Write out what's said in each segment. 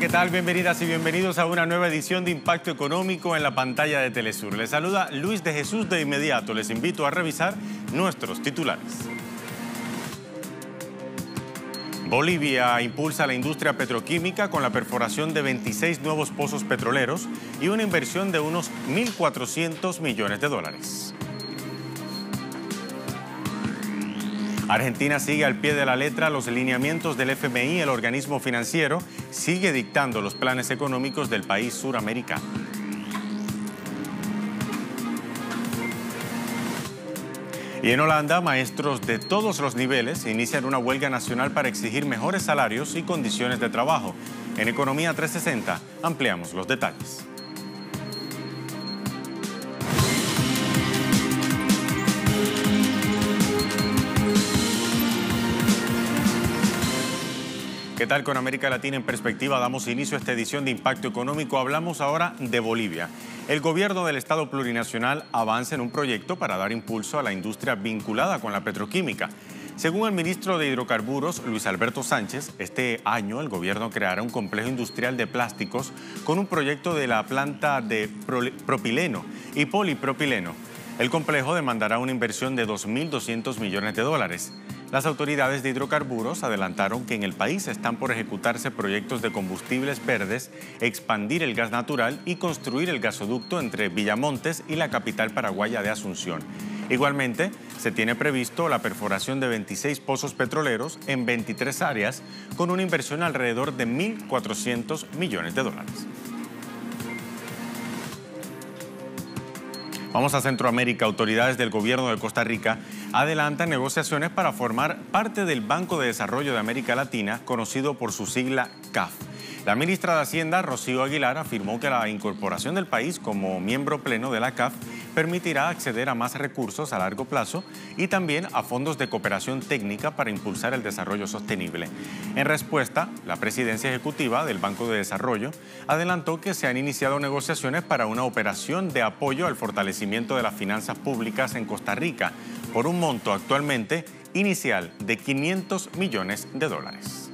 ¿qué tal? Bienvenidas y bienvenidos a una nueva edición de Impacto Económico en la pantalla de Telesur. Les saluda Luis de Jesús. De inmediato les invito a revisar nuestros titulares. Bolivia impulsa la industria petroquímica con la perforación de 26 nuevos pozos petroleros y una inversión de unos 1.400 millones de dólares. Argentina sigue al pie de la letra los lineamientos del FMI. El organismo financiero sigue dictando los planes económicos del país suramericano. Y en Holanda, maestros de todos los niveles inician una huelga nacional para exigir mejores salarios y condiciones de trabajo. En Economía 360 ampliamos los detalles. ¿Qué tal? Con América Latina en perspectiva damos inicio a esta edición de Impacto Económico. Hablamos ahora de Bolivia. El gobierno del Estado plurinacional avanza en un proyecto para dar impulso a la industria vinculada con la petroquímica. Según el ministro de Hidrocarburos, Luis Alberto Sánchez, este año el gobierno creará un complejo industrial de plásticos con un proyecto de la planta de propileno y polipropileno. El complejo demandará una inversión de 2.200 millones de dólares. Las autoridades de hidrocarburos adelantaron que en el país están por ejecutarse proyectos de combustibles verdes, expandir el gas natural y construir el gasoducto entre Villamontes y la capital paraguaya de Asunción. Igualmente, se tiene previsto la perforación de 26 pozos petroleros en 23 áreas con una inversión alrededor de 1.400 millones de dólares. Vamos a Centroamérica. Autoridades del gobierno de Costa Rica adelantan negociaciones para formar parte del Banco de Desarrollo de América Latina, conocido por su sigla CAF. La ministra de Hacienda, Rocío Aguilar, afirmó que la incorporación del país como miembro pleno de la CAF permitirá acceder a más recursos a largo plazo y también a fondos de cooperación técnica para impulsar el desarrollo sostenible. En respuesta, la presidencia ejecutiva del Banco de Desarrollo adelantó que se han iniciado negociaciones para una operación de apoyo al fortalecimiento de las finanzas públicas en Costa Rica por un monto actualmente inicial de 500 millones de dólares.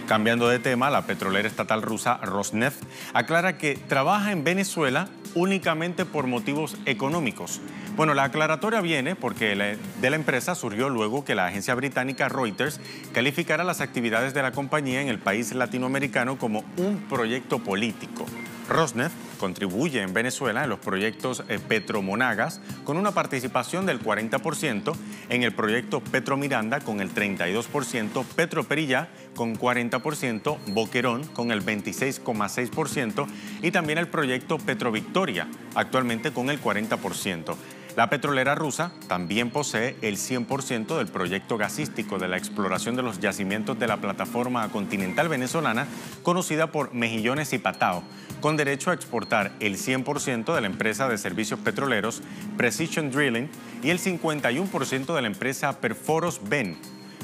Cambiando de tema, la petrolera estatal rusa Rosneft aclara que trabaja en Venezuela únicamente por motivos económicos. Bueno, la aclaratoria viene porque de la empresa surgió luego que la agencia británica Reuters calificara las actividades de la compañía en el país latinoamericano como un proyecto político. Rosneft contribuye en Venezuela en los proyectos Petromonagas con una participación del 40%, en el proyecto Petromiranda con el 32%, Petroperillá con 40%, Boquerón con el 26,6% y también el proyecto Petrovictoria, actualmente con el 40%. La petrolera rusa también posee el 100% del proyecto gasístico de la exploración de los yacimientos de la plataforma continental venezolana, conocida por Mejillones y Patao, con derecho a exportar el 100% de la empresa de servicios petroleros Precision Drilling y el 51% de la empresa Perforos Ben.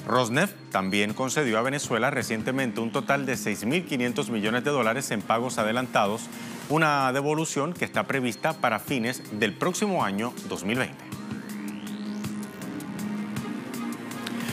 Rosneft también concedió a Venezuela recientemente un total de 6.500 millones de dólares en pagos adelantados, una devolución que está prevista para fines del próximo año 2020.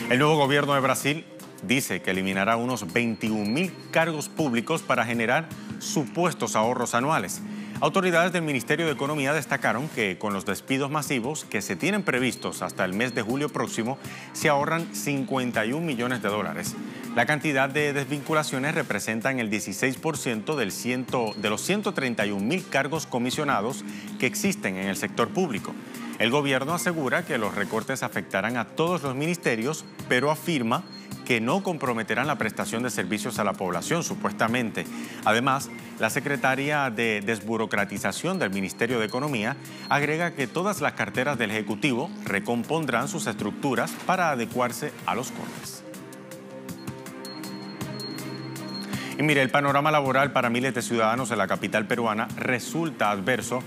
El nuevo gobierno de Brasil dice que eliminará unos 21.000 cargos públicos para generar supuestos ahorros anuales. Autoridades del Ministerio de Economía destacaron que con los despidos masivos que se tienen previstos hasta el mes de julio próximo, se ahorran 51 millones de dólares. La cantidad de desvinculaciones representan el 16% de los 131.000 cargos comisionados que existen en el sector público. El gobierno asegura que los recortes afectarán a todos los ministerios, pero afirma que no comprometerán la prestación de servicios a la población, supuestamente. Además, la secretaria de Desburocratización del Ministerio de Economía agrega que todas las carteras del Ejecutivo recompondrán sus estructuras para adecuarse a los cortes. Y mire, el panorama laboral para miles de ciudadanos en la capital peruana resultó adverso,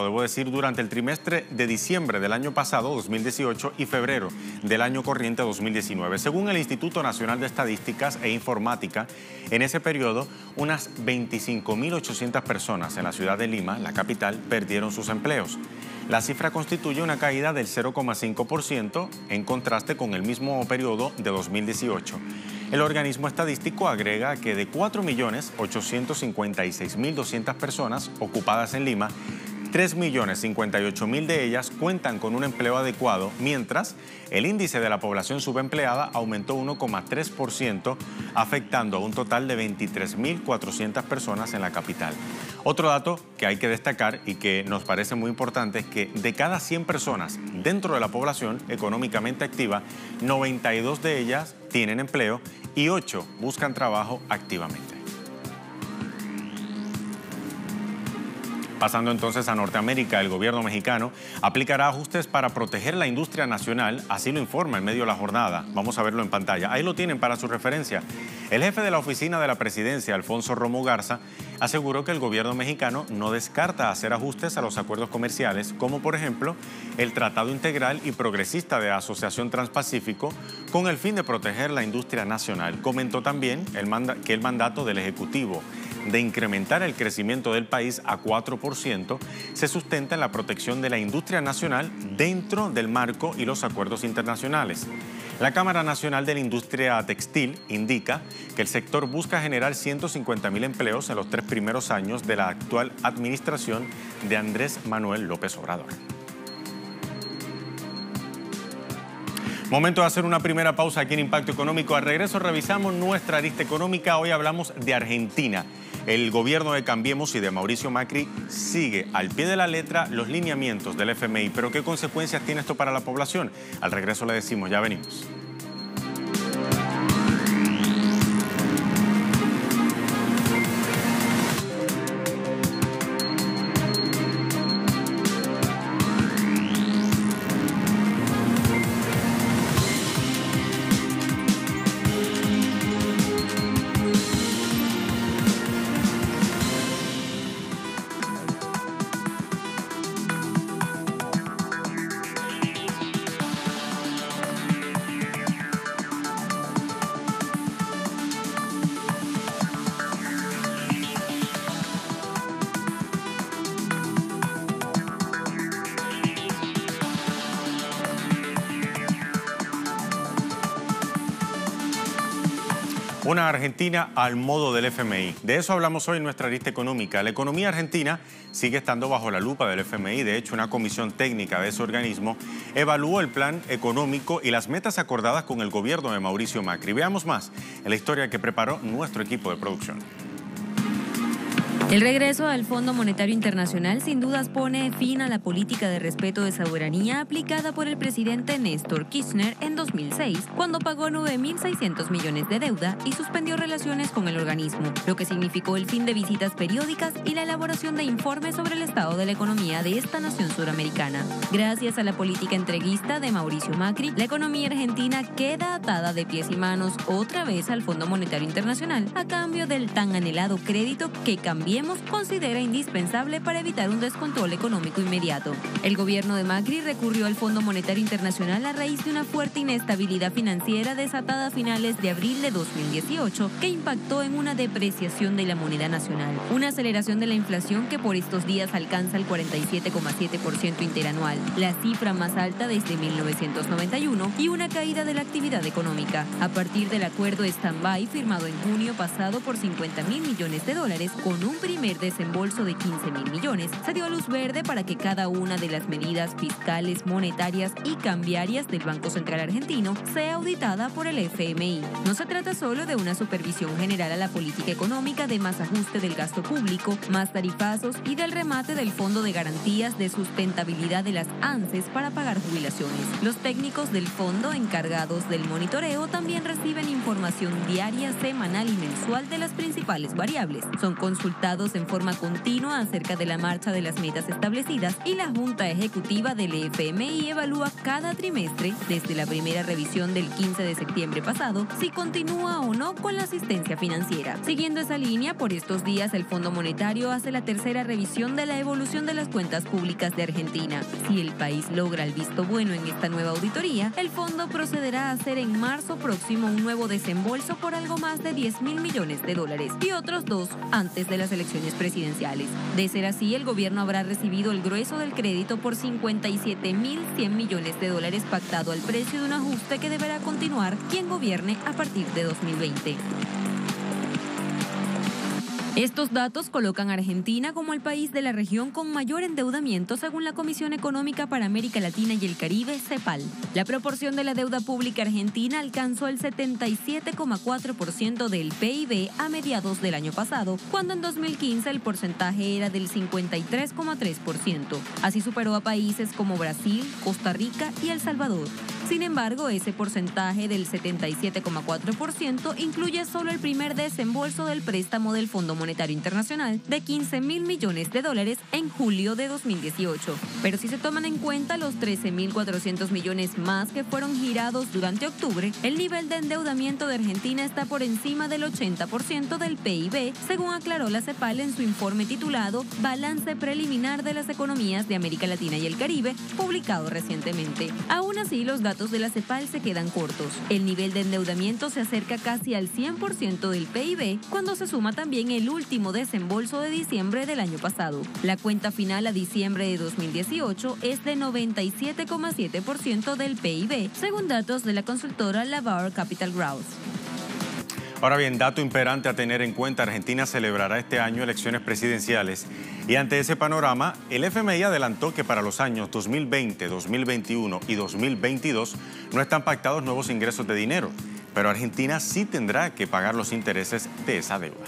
debo decir, durante el trimestre de diciembre del año pasado, 2018, y febrero del año corriente, 2019. Según el Instituto Nacional de Estadísticas e Informática, en ese periodo, unas 25.800 personas en la ciudad de Lima, la capital, perdieron sus empleos. La cifra constituye una caída del 0,5% en contraste con el mismo periodo de 2018. El organismo estadístico agrega que de 4.856.200 personas ocupadas en Lima, 3.058.000 de ellas cuentan con un empleo adecuado, mientras el índice de la población subempleada aumentó 1,3%, afectando a un total de 23.400 personas en la capital. Otro dato que hay que destacar y que nos parece muy importante es que de cada 100 personas dentro de la población económicamente activa, 92 de ellas tienen empleo y 8 buscan trabajo activamente. Pasando entonces a Norteamérica, el gobierno mexicano aplicará ajustes para proteger la industria nacional, así lo informa en medio de la jornada. Vamos a verlo en pantalla. Ahí lo tienen para su referencia. El jefe de la oficina de la presidencia, Alfonso Romo Garza, aseguró que el gobierno mexicano no descarta hacer ajustes a los acuerdos comerciales, como por ejemplo el Tratado Integral y Progresista de Asociación Transpacífico, con el fin de proteger la industria nacional. Comentó también que el mandato del Ejecutivo de incrementar el crecimiento del país a 4% se sustenta en la protección de la industria nacional dentro del marco y los acuerdos internacionales. La Cámara Nacional de la Industria Textil indica que el sector busca generar 150.000 empleos en los 3 primeros años de la actual administración de Andrés Manuel López Obrador. Momento de hacer una primera pausa aquí en Impacto Económico. Al regreso revisamos nuestra arista económica. Hoy hablamos de Argentina. El gobierno de Cambiemos y de Mauricio Macri sigue al pie de la letra los lineamientos del FMI. ¿Pero qué consecuencias tiene esto para la población? Al regreso le decimos, ya venimos. Una Argentina al modo del FMI. De eso hablamos hoy en nuestra arista económica. La economía argentina sigue estando bajo la lupa del FMI. De hecho, una comisión técnica de ese organismo evaluó el plan económico y las metas acordadas con el gobierno de Mauricio Macri. Veamos más en la historia que preparó nuestro equipo de producción. El regreso al Fondo Monetario Internacional sin dudas pone fin a la política de respeto de soberanía aplicada por el presidente Néstor Kirchner en 2006, cuando pagó 9.600 millones de deuda y suspendió relaciones con el organismo, lo que significó el fin de visitas periódicas y la elaboración de informes sobre el estado de la economía de esta nación suramericana. Gracias a la política entreguista de Mauricio Macri, la economía argentina queda atada de pies y manos otra vez al Fondo Monetario Internacional a cambio del tan anhelado crédito que Cambiemos considera indispensable para evitar un descontrol económico inmediato. El gobierno de Macri recurrió al Fondo Monetario Internacional a raíz de una fuerte inestabilidad financiera desatada a finales de abril de 2018 que impactó en una depreciación de la moneda nacional, una aceleración de la inflación que por estos días alcanza el 47,7% interanual, la cifra más alta desde 1991, y una caída de la actividad económica. A partir del acuerdo stand-by firmado en junio pasado por $50.000 millones con un primer desembolso de 15.000 millones, se dio luz verde para que cada una de las medidas fiscales, monetarias y cambiarias del Banco Central Argentino sea auditada por el FMI. No se trata solo de una supervisión general a la política económica, de más ajuste del gasto público, más tarifazos y del remate del Fondo de Garantías de Sustentabilidad de las ANSES para pagar jubilaciones. Los técnicos del fondo encargados del monitoreo también reciben información diaria, semanal y mensual de las principales variables. Son consultados en forma continua acerca de la marcha de las metas establecidas y la Junta Ejecutiva del FMI evalúa cada trimestre, desde la primera revisión del 15 de septiembre pasado, si continúa o no con la asistencia financiera. Siguiendo esa línea, por estos días el Fondo Monetario hace la tercera revisión de la evolución de las cuentas públicas de Argentina. Si el país logra el visto bueno en esta nueva auditoría, el fondo procederá a hacer en marzo próximo un nuevo desembolso por algo más de $10.000 millones y otros 2 antes de las elecciones elecciones presidenciales. De ser así, el gobierno habrá recibido el grueso del crédito por 57.100 millones de dólares pactado al precio de un ajuste que deberá continuar quien gobierne a partir de 2020. Estos datos colocan a Argentina como el país de la región con mayor endeudamiento según la Comisión Económica para América Latina y el Caribe, CEPAL. La proporción de la deuda pública argentina alcanzó el 77,4% del PIB a mediados del año pasado, cuando en 2015 el porcentaje era del 53,3%. Así superó a países como Brasil, Costa Rica y El Salvador. Sin embargo, ese porcentaje del 77,4% incluye solo el primer desembolso del préstamo del Fondo Monetario Internacional de 15.000 millones de dólares en julio de 2018. Pero si se toman en cuenta los 13.400 millones más que fueron girados durante octubre, el nivel de endeudamiento de Argentina está por encima del 80% del PIB, según aclaró la CEPAL en su informe titulado Balance Preliminar de las Economías de América Latina y el Caribe, publicado recientemente. Aún así, los datos de la CEPAL se quedan cortos. El nivel de endeudamiento se acerca casi al 100% del PIB cuando se suma también el último desembolso de diciembre del año pasado. La cuenta final a diciembre de 2018 es de 97,7% del PIB, según datos de la consultora Lavar Capital Growth. Ahora bien, dato imperante a tener en cuenta, Argentina celebrará este año elecciones presidenciales y ante ese panorama, el FMI adelantó que para los años 2020, 2021 y 2022 no están pactados nuevos ingresos de dinero, pero Argentina sí tendrá que pagar los intereses de esa deuda.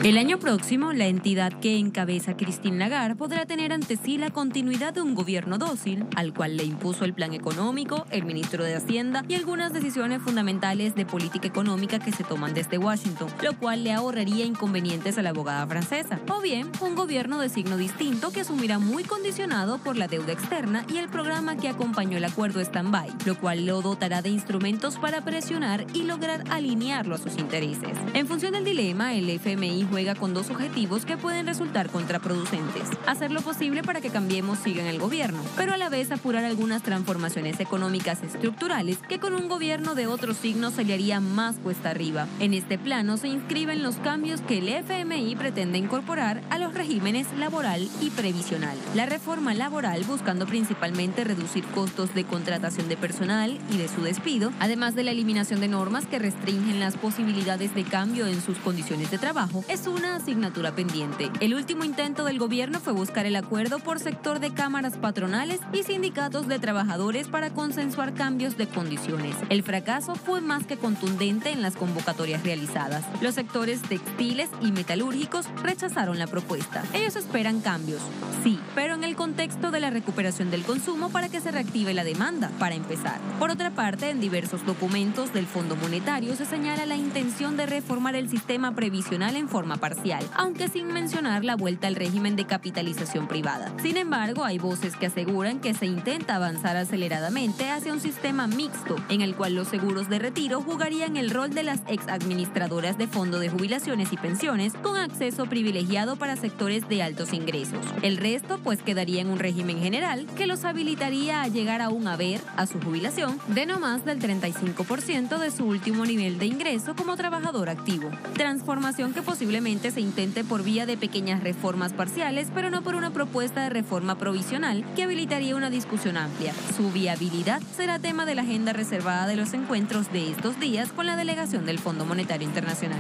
El año próximo, la entidad que encabeza Christine Lagarde podrá tener ante sí la continuidad de un gobierno dócil, al cual le impuso el plan económico, el ministro de Hacienda y algunas decisiones fundamentales de política económica que se toman desde Washington, lo cual le ahorraría inconvenientes a la abogada francesa. O bien, un gobierno de signo distinto que asumirá muy condicionado por la deuda externa y el programa que acompañó el acuerdo stand-by, lo cual lo dotará de instrumentos para presionar y lograr alinearlo a sus intereses. En función del dilema, el FMI juega con dos objetivos que pueden resultar contraproducentes: hacer lo posible para que Cambiemos siga en el gobierno, pero a la vez apurar algunas transformaciones económicas estructurales que con un gobierno de otro signo se le haría más cuesta arriba. En este plano se inscriben los cambios que el FMI pretende incorporar a los regímenes laboral y previsional. La reforma laboral, buscando principalmente reducir costos de contratación de personal y de su despido, además de la eliminación de normas que restringen las posibilidades de cambio en sus condiciones de trabajo, es una asignatura pendiente. El último intento del gobierno fue buscar el acuerdo por sector de cámaras patronales y sindicatos de trabajadores para consensuar cambios de condiciones. El fracaso fue más que contundente en las convocatorias realizadas. Los sectores textiles y metalúrgicos rechazaron la propuesta. Ellos esperan cambios, sí, pero en el contexto de la recuperación del consumo para que se reactive la demanda, para empezar. Por otra parte, en diversos documentos del Fondo Monetario se señala la intención de reformar el sistema previsional en forma parcial, aunque sin mencionar la vuelta al régimen de capitalización privada. Sin embargo, hay voces que aseguran que se intenta avanzar aceleradamente hacia un sistema mixto, en el cual los seguros de retiro jugarían el rol de las ex-administradoras de fondo de jubilaciones y pensiones, con acceso privilegiado para sectores de altos ingresos. El resto, pues, quedaría en un régimen general que los habilitaría a llegar a un haber, a su jubilación, de no más del 35% de su último nivel de ingreso como trabajador activo. Transformación que posiblemente se intente por vía de pequeñas reformas parciales, pero no por una propuesta de reforma provisional que habilitaría una discusión amplia. Su viabilidad será tema de la agenda reservada de los encuentros de estos días con la delegación del Fondo Monetario Internacional.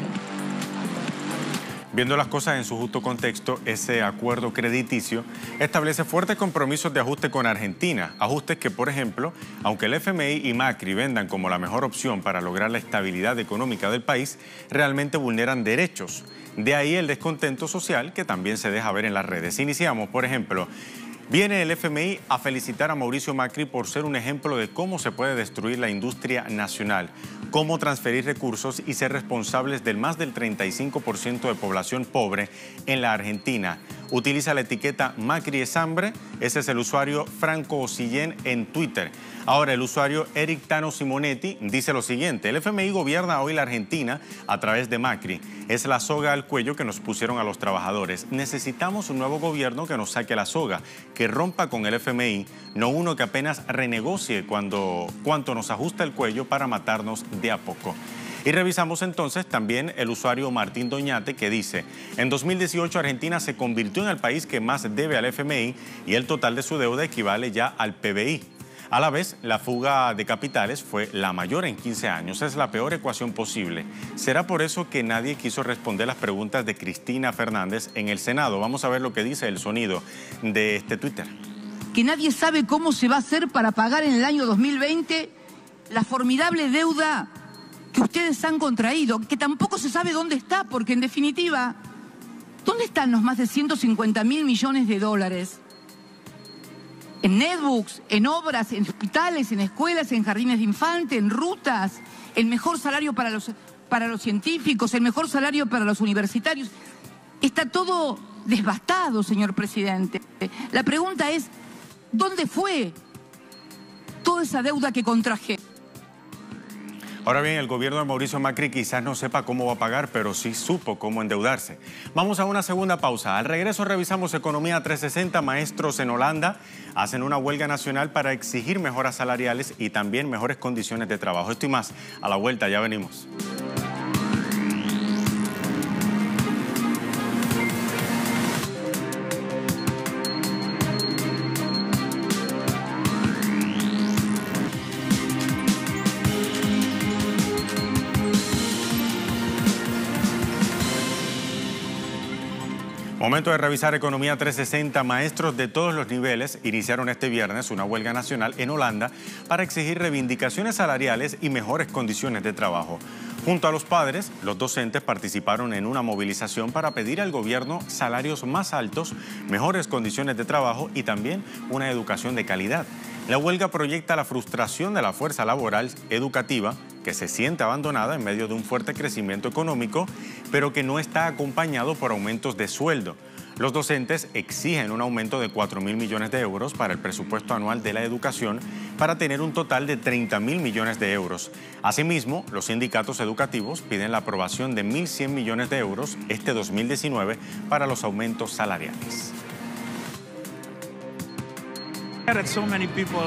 Viendo las cosas en su justo contexto, ese acuerdo crediticio establece fuertes compromisos de ajuste con Argentina. Ajustes que, por ejemplo, aunque el FMI y Macri vendan como la mejor opción para lograr la estabilidad económica del país, realmente vulneran derechos. De ahí el descontento social que también se deja ver en las redes. Iniciamos, por ejemplo, viene el FMI a felicitar a Mauricio Macri por ser un ejemplo de cómo se puede destruir la industria nacional, cómo transferir recursos y ser responsables del más del 35% de población pobre en la Argentina. Utiliza la etiqueta Macri es hambre, ese es el usuario Franco Osillén en Twitter. Ahora el usuario Eric Tano Simonetti dice lo siguiente: el FMI gobierna hoy la Argentina a través de Macri. Es la soga al cuello que nos pusieron a los trabajadores. Necesitamos un nuevo gobierno que nos saque la soga, que rompa con el FMI, no uno que apenas renegocie cuánto nos ajusta el cuello para matarnos de a poco. Y revisamos entonces también el usuario Martín Doñate, que dice: en 2018 Argentina se convirtió en el país que más debe al FMI y el total de su deuda equivale ya al PBI. A la vez, la fuga de capitales fue la mayor en 15 años. Es la peor ecuación posible. ¿Será por eso que nadie quiso responder las preguntas de Cristina Fernández en el Senado? Vamos a ver lo que dice el sonido de este Twitter. Que nadie sabe cómo se va a hacer para pagar en el año 2020 la formidable deuda que ustedes han contraído, que tampoco se sabe dónde está, porque en definitiva, ¿dónde están los más de 150.000 millones de dólares? En netbooks, en obras, en hospitales, en escuelas, en jardines de infantes, en rutas, el mejor salario para los científicos, el mejor salario para los universitarios. Está todo devastado, señor presidente. La pregunta es, ¿dónde fue toda esa deuda que contraje? Ahora bien, el gobierno de Mauricio Macri quizás no sepa cómo va a pagar, pero sí supo cómo endeudarse. Vamos a una segunda pausa. Al regreso revisamos Economía 360. Maestros en Holanda hacen una huelga nacional para exigir mejoras salariales y también mejores condiciones de trabajo. Esto y más, a la vuelta, ya venimos. Momento de revisar Economía 360. Maestros de todos los niveles iniciaron este viernes una huelga nacional en Holanda para exigir reivindicaciones salariales y mejores condiciones de trabajo. Junto a los padres, los docentes participaron en una movilización para pedir al gobierno salarios más altos, mejores condiciones de trabajo y también una educación de calidad. La huelga proyecta la frustración de la fuerza laboral educativa, que se siente abandonada en medio de un fuerte crecimiento económico, pero que no está acompañado por aumentos de sueldo. Los docentes exigen un aumento de 4.000 millones de euros para el presupuesto anual de la educación para tener un total de 30.000 millones de euros. Asimismo, los sindicatos educativos piden la aprobación de 1.100 millones de euros este 2019 para los aumentos salariales.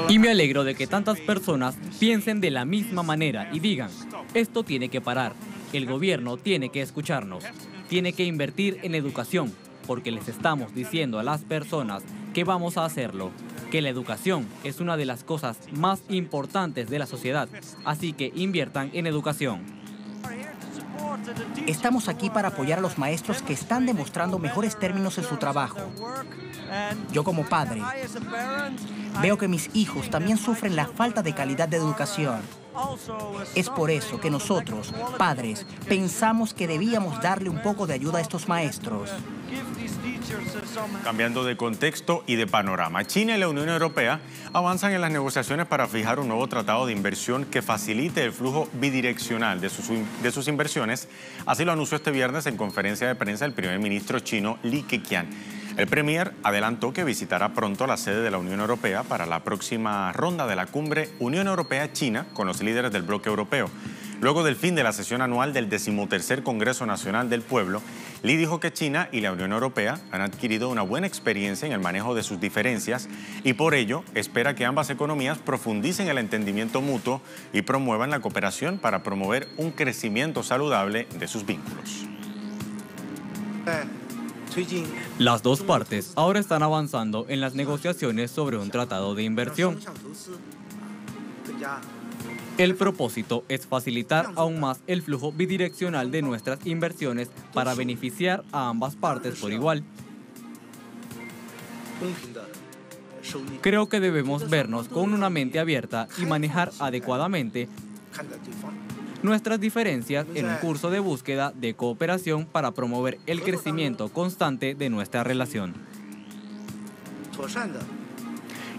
Y me alegro de que tantas personas piensen de la misma manera y digan, esto tiene que parar, el gobierno tiene que escucharnos, tiene que invertir en educación, porque les estamos diciendo a las personas que vamos a hacerlo, que la educación es una de las cosas más importantes de la sociedad, así que inviertan en educación. Estamos aquí para apoyar a los maestros que están demostrando mejores términos en su trabajo. Yo como padre veo que mis hijos también sufren la falta de calidad de educación. Es por eso que nosotros, padres, pensamos que debíamos darle un poco de ayuda a estos maestros. Cambiando de contexto y de panorama, China y la Unión Europea avanzan en las negociaciones para fijar un nuevo tratado de inversión que facilite el flujo bidireccional de sus inversiones. Así lo anunció este viernes en conferencia de prensa el primer ministro chino Li Keqiang. El premier adelantó que visitará pronto la sede de la Unión Europea para la próxima ronda de la cumbre Unión Europea-China con los líderes del bloque europeo. Luego del fin de la sesión anual del 13º Congreso Nacional del Pueblo, Li dijo que China y la Unión Europea han adquirido una buena experiencia en el manejo de sus diferencias y por ello espera que ambas economías profundicen el entendimiento mutuo y promuevan la cooperación para promover un crecimiento saludable de sus vínculos. Las dos partes ahora están avanzando en las negociaciones sobre un tratado de inversión. El propósito es facilitar aún más el flujo bidireccional de nuestras inversiones para beneficiar a ambas partes por igual. Creo que debemos vernos con una mente abierta y manejar adecuadamente nuestras diferencias en un curso de búsqueda de cooperación para promover el crecimiento constante de nuestra relación.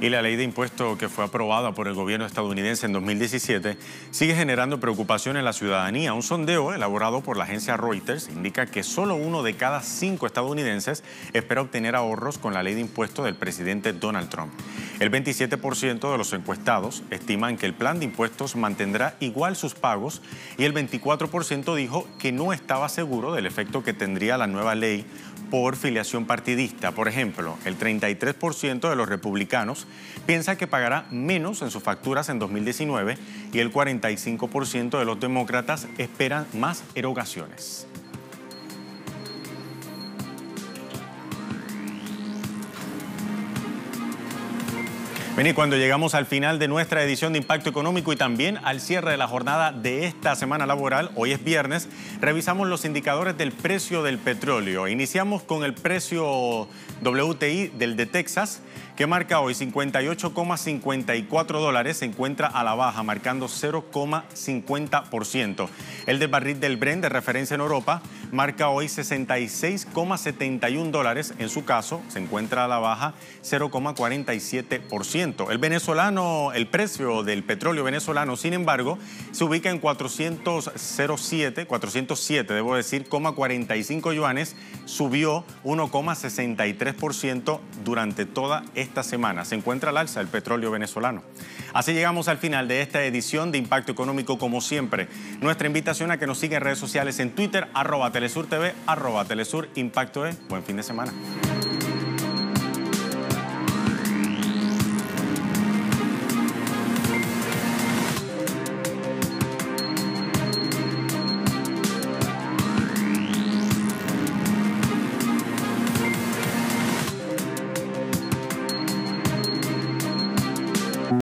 Y la ley de impuesto que fue aprobada por el gobierno estadounidense en 2017 sigue generando preocupación en la ciudadanía. Un sondeo elaborado por la agencia Reuters indica que solo 1 de cada 5 estadounidenses espera obtener ahorros con la ley de impuesto del presidente Donald Trump. El 27% de los encuestados estiman que el plan de impuestos mantendrá igual sus pagos y el 24% dijo que no estaba seguro del efecto que tendría la nueva ley por filiación partidista. Por ejemplo, el 33% de los republicanos piensa que pagará menos en sus facturas en 2019 y el 45% de los demócratas esperan más erogaciones. Y cuando llegamos al final de nuestra edición de Impacto Económico y también al cierre de la jornada de esta semana laboral, hoy es viernes, revisamos los indicadores del precio del petróleo. Iniciamos con el precio WTI del de Texas, que marca hoy $58,54, se encuentra a la baja, marcando 0,50%. El del barril del Brent de referencia en Europa marca hoy $66,71, en su caso se encuentra a la baja 0,47%. El precio del petróleo venezolano, sin embargo, se ubica en 407,45 yuanes, subió 1,63% durante toda esta semana. Se encuentra al alza el petróleo venezolano. Así llegamos al final de esta edición de Impacto Económico, como siempre. Nuestra invitación a que nos siga en redes sociales en Twitter, @TelesurTV, @TelesurImpactoE. Buen fin de semana.